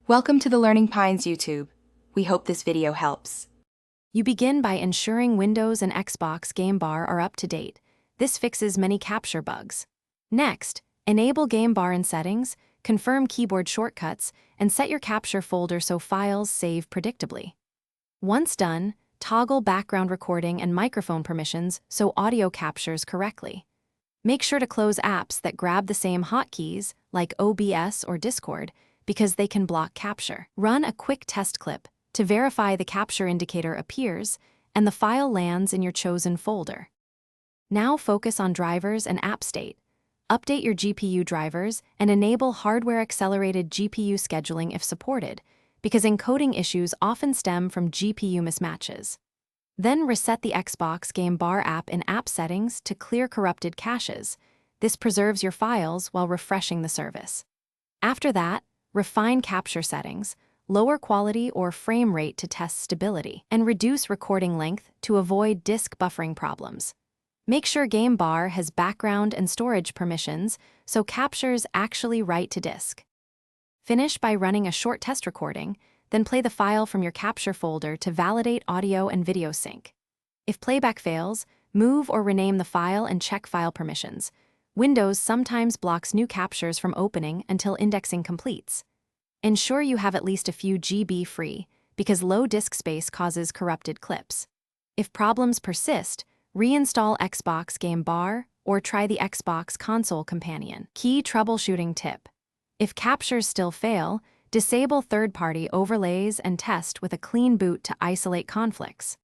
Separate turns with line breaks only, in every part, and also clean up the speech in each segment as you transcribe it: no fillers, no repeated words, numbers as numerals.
Welcome to the Learning Pines YouTube. We hope this video helps.
You begin by ensuring Windows and Xbox Game Bar are up to date. This fixes many capture bugs. Next, enable Game Bar in Settings, confirm keyboard shortcuts, and set your capture folder so files save predictably. Once done, toggle background recording and microphone permissions so audio captures correctly. Make sure to close apps that grab the same hotkeys, like OBS or Discord, because they can block capture. Run a quick test clip to verify the capture indicator appears and the file lands in your chosen folder. Now focus on drivers and app state. Update your GPU drivers and enable hardware-accelerated GPU scheduling if supported, because encoding issues often stem from GPU mismatches. Then reset the Xbox Game Bar app in App Settings to clear corrupted caches. This preserves your files while refreshing the service. After that, refine capture settings, lower quality or frame rate to test stability, and reduce recording length to avoid disk buffering problems. Make sure Game Bar has background and storage permissions so captures actually write to disk. Finish by running a short test recording, then play the file from your capture folder to validate audio and video sync. If playback fails, move or rename the file and check file permissions. Windows sometimes blocks new captures from opening until indexing completes. Ensure you have at least a few GB free, because low disk space causes corrupted clips. If problems persist, reinstall Xbox Game Bar or try the Xbox Console Companion. Key troubleshooting tip: if captures still fail, disable third-party overlays and test with a clean boot to isolate conflicts.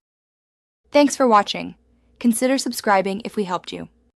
Thanks for watching. Consider subscribing if we helped you.